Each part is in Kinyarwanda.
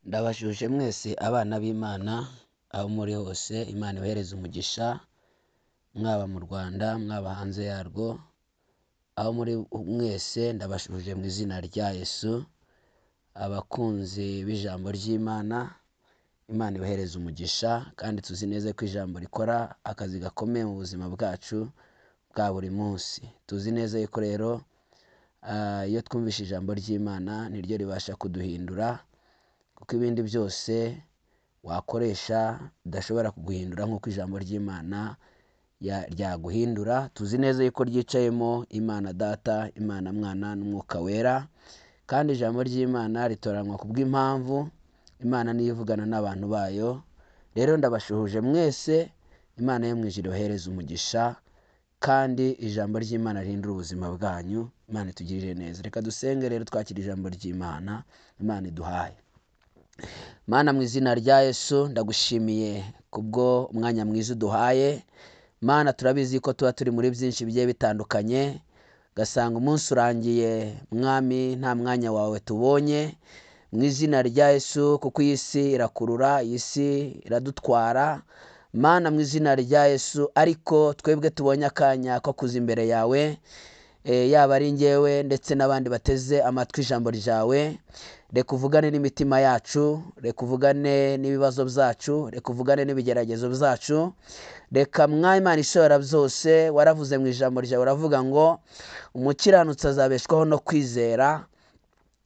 Ndabashuje mwese abana b'Imana aho muri hose, Imana ibahereze umugisha, mwaba mu Rwanda mwaba hanze yarwo, aho muri mwese ndabashuje mu izina rya Yesu. Abakunzi b'ijambo ry'Imana, Imana ibahereze umugisha, kandi tuzi neza ko ijambo rikora akazi gakomeye mu buzima bwacu bwa buri munsi. Tuzi neza yuko rero iyo twumvise ijambo ry'Imana niryo ribasha kuduhindura, kuko ibindi byose wakoresha bidashobora kuguhindura nk'uko ijambo ry'Imana ryaguhindura. Tuzi neza yuko ryicayemo Imana Data, Imana Mwana n'Umwuka Wera, kandi ijambo ry'Imana ritoranywa ku bw'impamvu. Imana niyo ivugana n'abantu bayo. Rero ndabashuhuje mwese, Imana yo mu ijuru ibahereze umugisha, kandi ijambo ry'Imana rihindura ubuzima bwanyu. Imana itugirire neza. Reka dusenge rero twakira ijambo ry'Imana Imana iduhaye. Mana, mu izina rya Yesu ndagushimiye kubwo umwanya mwiza uduhaye. Mana, turabizi ko tuba turi muri byinshi bigiye bitandukanye, gasanga umunsi urangiye mwami nta mwanya wawe tubonye. Mu izina rya Yesu, kuko iyi si irakurura, iyi si iradutwara. Mana, mu izina rya Yesu, ariko twebwe tubonye akanya ko kuza imbere yawe, yaba ari njyewe ndetse n'abandi bateze amatwi ijambo ryawe. Reka uvugane n'imitima yacu, reka uvugane n'ibibazo byacu, reka uvugane n'ibigeragezo byacu. Reka mwami Imana ishobora byose, waravuze mu ijambo ryawe uravuga ngo umukiranutsi azabeshwaho no kwizera.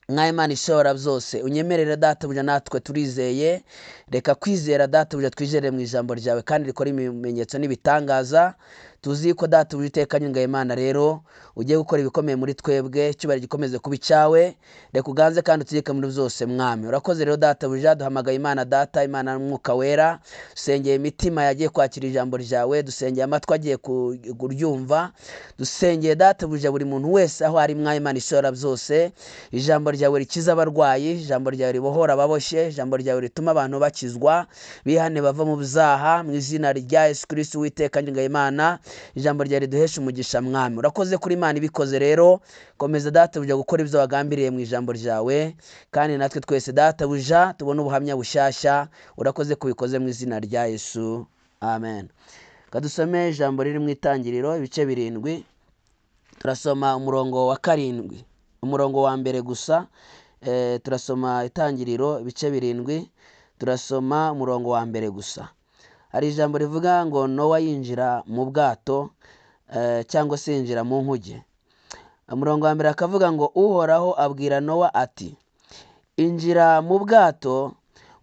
Mwami Imana ishobora byose, unyemerere databuja, natwe turizeye. Reka kwizera databuja twizere mu ijambo ryawe, kandi rikora ibimenyetso n'ibitangaza. Tuzi ko databuja iteka nyunga Imana rero ugiye gukora ibikomeye muri twebwe, icyubahiro gikomeze kuba icyawe. Reka uganze kandi utegeke muri byose mwami. Urakoze rero databuja, duhamagaye Imana Data, Imana n'Umwuka Wera. Dusengeye imitima yagiye kwakira ijambo ryawe, dusengeye amatwi agiye kuryumva, dusengeye databuja buri muntu wese aho ari. Mwami Imana ishobora byose, ijambo ryawe rikiza abarwayi, ijambo ryawe ribohora ababoshye, ijambo ryawe rituma abantu bakizwa, bihane bava mu byaha. Mu izina rya Yesu Kristo witeka nyunga Imana, ijambo ryawe riduhesha umugisha mwami. Urakoze kuri Imana ibikoze rero, komeza databuja gukora ibyo wagambiriye mu ijambo ryawe, kandi natwe twese databuja tubone ubuhamya bushyashya. Urakoze kubikoze mu izina rya Yesu, amen. Kadusome ijambo riri mu Itangiriro ibice 7, turasoma umurongo wa 7, umurongo wa mbere gusa. Turasoma Itangiriro ibice 7, turasoma umurongo wa mbere gusa. Hari ijambo rivuga ngo Nowa yinjira mu bwato, cyangwa se yinjira mu nkuge. Umurongo wa mbere akavuga ngo Uhoraho abwira Nowa ati, injira mu bwato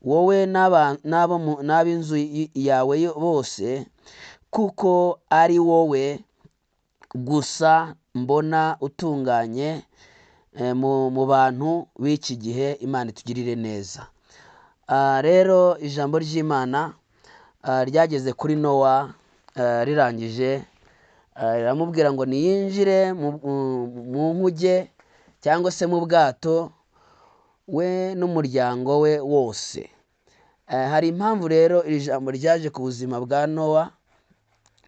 wowe n'ab'inzu yawe bose, kuko ari wowe gusa mbona utunganye mu bantu b'iki gihe. Imana itugirire neza. Rero ijambo ry'Imana ryageze kuri Nowa, rirangije riramubwira ngo niyinjire mu nkuge cyangwa se mu bwato, we n'umuryango we wose. Hari impamvu rero iri jambo ryaje ku buzima bwa Nowa,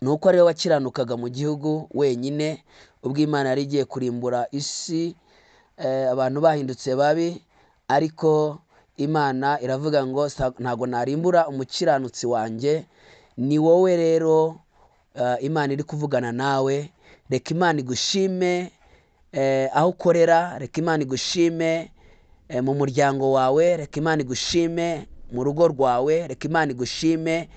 nuko ariwe wakiranukaga mu gihugu wenyine ubwo Imana yari igiye kurimbura isi, abantu bahindutse babi. Ariko Imana iravuga ngo ntago narimbura umukiranutsi wanjye. Ni wowe rero Imana iri kuvugana nawe. Reka Imana igushime aho ukorera, reka Imana igushime mu muryango wawe, reka Imana igushime mu rugo rwawe, reka Imana igushime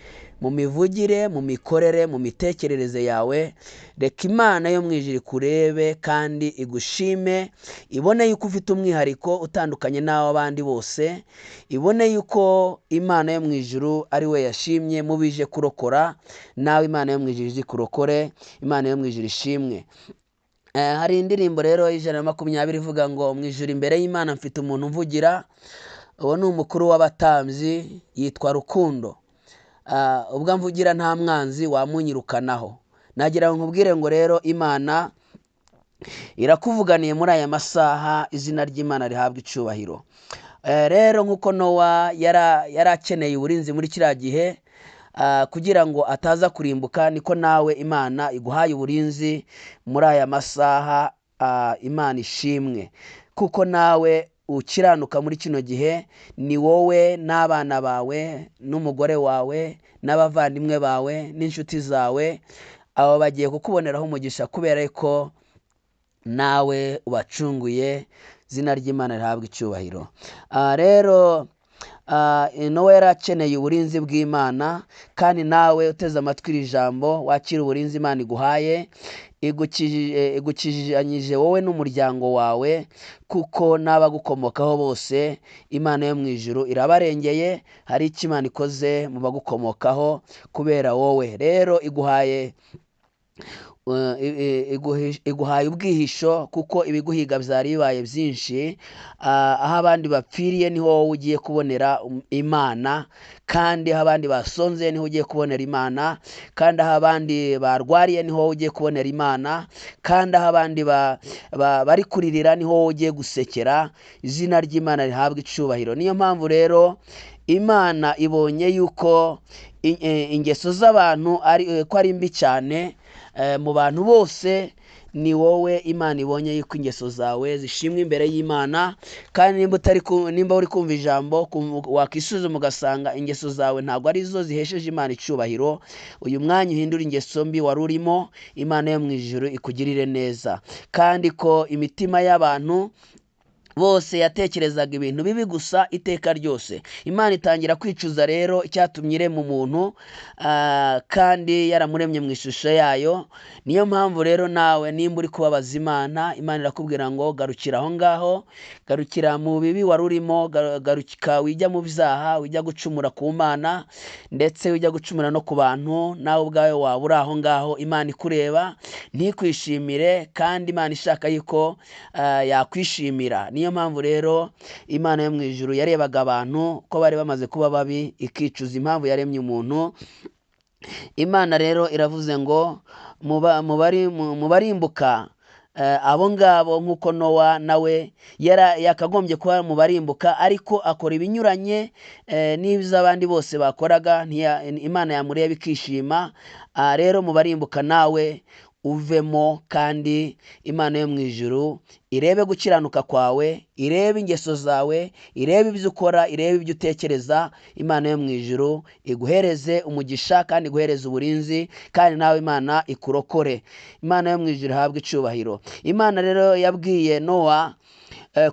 mu mivugire, mu mikorere, mu mitekerereze yawe. Reka Imana yo mu ijuru ikurebe kandi igushime, ibone yuko ufite umwihariko utandukanye n'abandi bose. Ibone yuko Imana yo mu ijuru ari we yashimye mu bije kurokora, nawe Imana yo mu ijuru izi kurokore. Imana yo mu ijuru ishimwe. Hari indirimbo rero 120 ivuga ngo mu ijuru imbere y'Imana mfite umuntu mvugira. Uwo ni umukuru w'abatambyi, yitwa Rukundo. Ubwo mvugira nta mwanzi wamunyirukanaho. Nagira ngo nkubwire ngo rero Imana irakuvuganiye muri aya masaha, izina ry'Imana rihabwa icubahiro. Rero nkuko Nowa yarakeneye uburinzi muri kiriya gihe, kugira ngo ataza kurimbuka, niko nawe Imana iguhaye uburinzi muri aya masaha. Imana ishimwe, kuko nawe ukiranuka muri kino gihe ni wowe n'abana bawe n'umugore wawe n'abavandimwe bawe n'inshuti zawe. Abo bagiye kukuboneraho umugisha kubera ko nawe ubacunguye. Izina ry'Imana rihabwa icyubahiro. Rero Nowa yari akeneye uburinzi bw'Imana, kandi nawe uteze amatwi iri jambo wakira uburinzi Imana iguhaye. Igukijanyije wowe n'umuryango wawe, kuko n'abagukomokaho bose Imana yo mu ijuru irabarengeye. Hari icyo Imana ikoze mu bagukomokaho kubera wowe. Rero iguhaye ubwihisho, kuko ibiguhiga byari bibaye byinshi. Aho abandi bapfiriye niho wowe ugiye kubonera Imana, kandi aho abandi basonze niho ugiye kubonera Imana, kandi aho abandi barwariye niho wowe ugiye kubonera Imana, kandi aho abandi bari kuririra niho wowe ugiye gusekera. Izina ry'Imana rihabwa icyubahiro. Niyo mpamvu rero Imana ibonye yuko ingeso z'abantu ko ari mbi cyane mu bantu bose, ni wowe Imana ibonye yuko ingeso zawe zishimwe imbere y'Imana. Kandi nimba uri kumva ijambo wakisuzuma ugasanga ingeso zawe ntabwo ari zo zihesheje Imana icyubahiro, uyu mwanya uhindura ingeso mbi wari urimo, Imana yo mu ijuru ikugirire neza. Kandi ko imitima y'abantu bose yatekerezaga ibintu bibi gusa iteka ryose. Imana itangira kwicuza rero icyatumye irema umuntu, kandi yaramuremye mu ishusho yayo. Niyo mpamvu rero nawe nimba uri kubabaza Imana, Imana irakubwira ngo garukira aho ngaho, garukira mu bibi wari urimo, garuka wijya mu byaha, wijya gucumura ku Mana, ndetse wijya gucumura no ku bantu. Nawe ubwawe waba uri aho ngaho, Imana ikureba ntikwishimire, kandi Imana ishaka yuko yakwishimira. Niyo mpamvu rero Imana yo mu ijuru yarebaga abantu ko bari bamaze kuba babi, ikicuza impamvu yaremye umuntu. Imana rero iravuze ngo mu barimbuka abo ngabo, nk'uko Nowa nawe yakagombye kuba mu barimbuka, ariko akora ibinyuranye n'iby'abandi bose bakoraga. Imana yamureba ikishima. Rero mu barimbuka nawe uvemo, kandi Imana yo mu ijuru irebe gukiranuka kwawe, irebe ingeso zawe, irebe ibyo ukora, irebe ibyo utekereza. Imana yo mu ijuru iguhereze umugisha, kandi iguhereze uburinzi, kandi nawe Imana ikurokore. Imana yo mu ijuru ihabwe icyubahiro. Imana rero yabwiye Nowa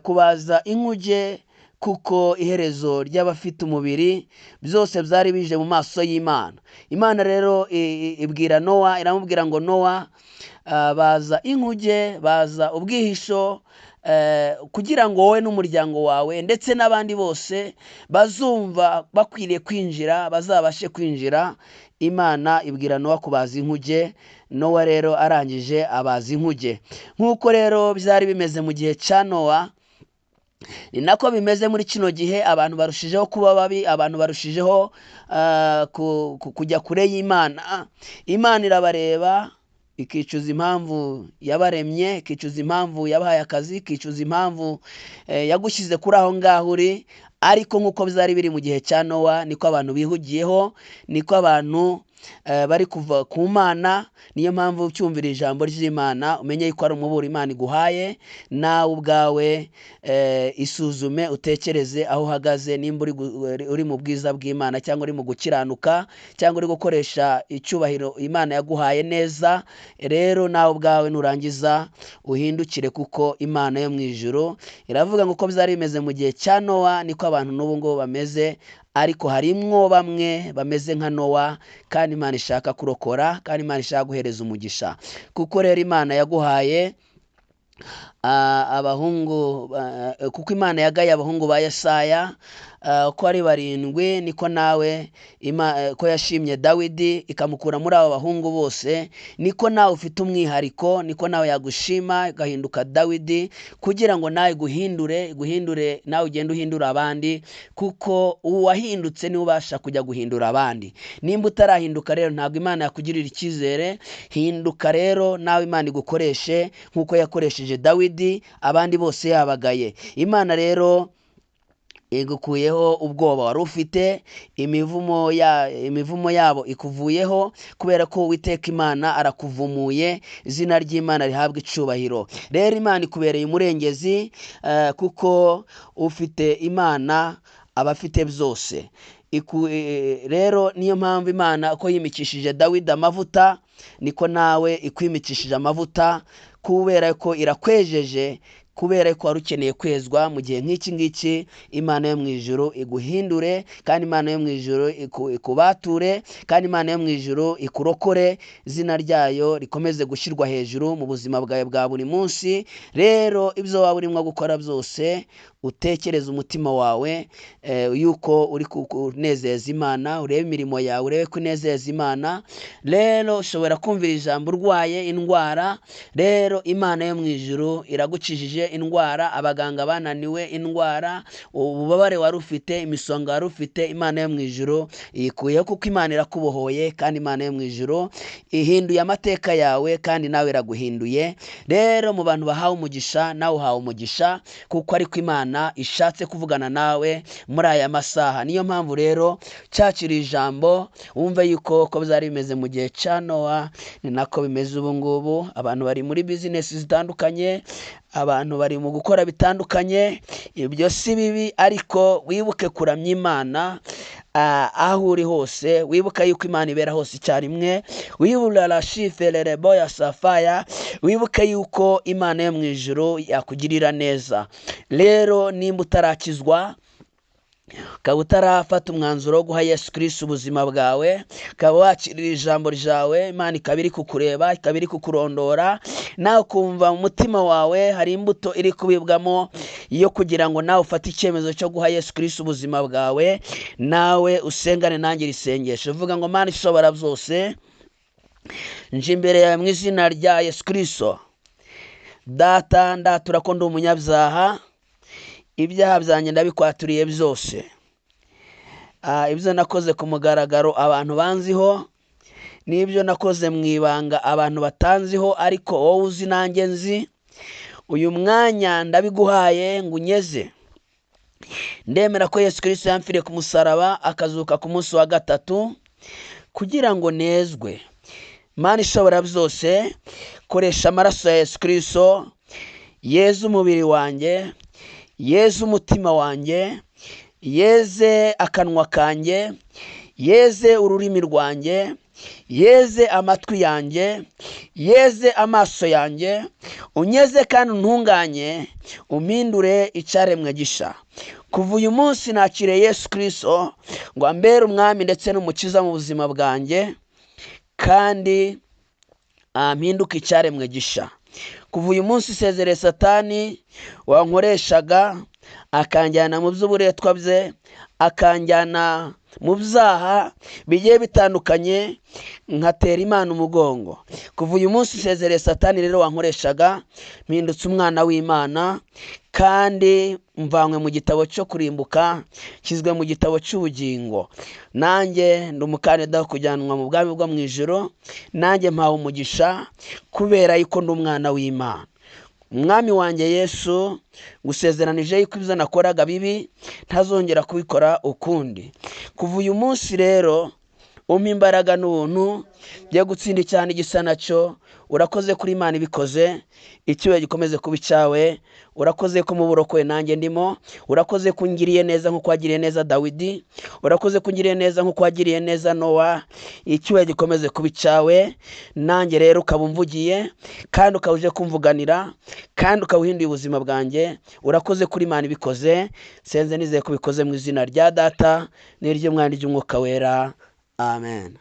kubaza inkuge, kuko iherezo ry'abafite umubiri byose byari bije mu maso y'Imana. Imana rero ibwira Nowa, iramubwira ngo Nowa, baza inkuge, baza ubwihisho, kugira ngo wowe n'umuryango wawe ndetse n'abandi bose bazumva bakwiriye kwinjira bazabashe kwinjira. Imana ibwira Nowa kubaza inkuge. Nowa rero arangije abaza inkuge. Nk'uko rero byari bimeze mu gihe cya Nowa, ni nako bimeze muri kino gihe. Abantu barushijeho kuba babi, abantu barushijeho kujya kure y'Imana. Imana irabareba ikicuza impamvu yabaremye, ikicuza impamvu yabahaye akazi, ikicuza impamvu yagushyize kuri aho ngaho uri. Ariko nk'uko byari biri mu gihe cya Nowa, niko abantu bihugiyeho, niko abantu bari kuva ku Mana. Niyo mpamvu ucyumvira ijambo ry'Imana umenye yuko ari umuburo Imana iguhaye. Nawe ubwawe isuzume, utekereze aho uhagaze, nimba uri mu bwiza bw'Imana, cyangwa uri mu gukiranuka, cyangwa uri gukoresha icyubahiro Imana yaguhaye neza. Rero nawe ubwawe nurangiza uhindukire, kuko Imana yo mu ijuru iravuga ngo uko byari bimeze mu gihe cya Nowa niko abantu n'ubu ngubu bameze. Ariko harimwo bamwe bameze nka Nowa, kandi Imana ishaka kurokora, kandi Imana ishaka guhereza umugisha. Kuko rero Imana yaguhaye abahungu, kuko Imana yagaye abahungu ba Yesaya ko ari 7, niko nawe ko yashimye Dawidi ikamukura muri abo bahungu bose, niko nawe ufite umwihariko, niko nawe yagushima igahinduka Dawidi, kugira ngo nawe guhindure nawe ugende uhindura abandi, kuko uwahindutse niwe ubasha kujya guhindura abandi. Nimba utarahinduka rero ntabwo Imana yakugirira icyizere. Hinduka rero nawe Imana igukoreshe nk'uko yakoresheje Dawidi, abandi bose yabagaye. Imana rero igukuyeho ubwoba wari ufite, imivumo yabo ikuvuyeho, kubera ko Uwiteka Imana arakuvumuye. Izina ry'Imana rihabwa icubahiro. Rero Imana ikubereye umurengezi, kuko ufite Imana aba afite byose. Rero niyo mpamvu Imana uko yimikishije Dawidi amavuta, niko nawe ikwimikishije amavuta, kubera ko irakwejeje, kubera ko wari ukeneye kwezwa mu gihe nk'iki ngiki. Imana yo mu ijuru iguhindure, kandi Imana yo mu ijuru ikubature, kandi Imana yo mu ijuru ikurokore. Izina ryayo rikomeze gushyirwa hejuru mu buzima bwawe bwa buri munsi. Rero ibyo waba urimo gukora byose, utekereze umutima wawe yuko uri kunezeza Imana, urebe imirimo yawe, urebe ko unezeza Imana. Rero ushobora kumvira ijambo urwaye indwara, rero Imana yo mu ijuru iragukijije indwara, abaganga bananiwe indwara, ububabare wari ufite, imisonga wari ufite, Imana yo mu ijuru ikuyeho, kuko Imana irakubohoye, kandi Imana yo mu ijuru ihinduye amateka yawe, kandi nawe iraguhinduye. Rero mu bantu bahawe umugisha, nawe uhawe umugisha, kuko ariko Imana ishatse kuvugana nawe muri aya masaha. Niyo mpamvu rero cyakira ijambo, wumve yuko ko byari bimeze mu gihe cya Nowa, ni nako bimeze ubu ngubu. Abantu bari muri bizinesi zitandukanye, abantu bari mu gukora bitandukanye. Ibyo si bibi, ariko wibuke kuramya Imana aho uri hose. Wibuka yuko Imana ibera hose icyarimwe. Wibuke yuko Imana yo mu ijuru yakugirira neza. Rero nimba utarakizwa, ukaba utarafata umwanzuro wo guha Yesu Kristo ubuzima bwawe, ukaba wakirira ijambo ryawe, Imana ikaba iri kukureba, ikaba iri kukurondora, nawe ukumva mu mutima wawe hari imbuto iri kubibwamo yo kugira ngo nawe ufate icyemezo cyo guha Yesu Kristo ubuzima bwawe, nawe usengane nanjye isengesho. Uvuga ngo Mana ishobora byose, nje imbere yawe mu izina rya Yesu Kristo. Data, ndatura ko ndi umunyabyaha, ibyaha byanjye ndabikwaturiye byose. Ibyo nakoze ku mugaragaro abantu banziho, n'ibyo nakoze mu ibanga abantu batanziho, ariko wowe uzi nanjye nzi. Uyu mwanya ndabiguhaye ngo unyeze. Ndemera ko Yesu Kristo yamfiriye ku musaraba, akazuka ku munsi wa gatatu, kugira ngo nezwe. Mana ishobora byose, koresha amaraso ya Yesu Kristo yeze umubiri wanjye, yeze umutima wanjye, yeze akanwa kanjye, yeze ururimi rwanjye, yeze amatwi yanjye, yeze amaso yanjye, unyeze kandi untunganye, umpindure icyaremwe gisha. Kuva uyu munsi nakiriye Yesu Kristo ngo ambere umwami ndetse n'umukiza mu buzima bwanjye, kandi mpinduke icyaremwe gisha. Kuva uyu munsi isezerere Satani wankoreshaga, akanjyana mu by'uburetwa bye, akanjyana mu byaha bigiye bitandukanye, nkatera Imana umugongo. Kuva uyu munsi isezerere Satani rero wankoreshaga, mpindutse umwana w'Imana, kandi mvanywe mu gitabo cyo kurimbuka, nshyizwe mu gitabo cy'ubugingo. Nanjye ndi umukandida wo kujyanwa mu bwami bwo mu ijuru. Nanjye mpawe umugisha, kubera yuko ndi umwana w'Imana. Umwami wanjye Yesu, gusezeranije yuko ibyo nakoraga bibi ntazongera kubikora ukundi. Kuva uyu munsi rero umpa imbaraga n'ubuntu byo gutsinda icyaha n'igisa nacyo. Urakoze kuri Imana ibikoze, icyubahiro gikomeze kuba icyawe. Urakoze ko mu burokoye nanjye ndimo. Urakoze ko ungiriye neza nk'uko wagiriye neza Dawidi. Urakoze ko ungiriye neza nk'uko wagiriye neza Nowa. Icyubahiro gikomeze kuba icyawe. Nanjye rero ukaba umvugiye, kandi ukaba uje kumvuganira, kandi ukaba uhinduye ubuzima bwanjye. Urakoze kuri Imana ibikoze. Senze nizeye ko bikoze mu izina rya Data, n'iry'Umwana, n'iry'Umwuka wera. Amen.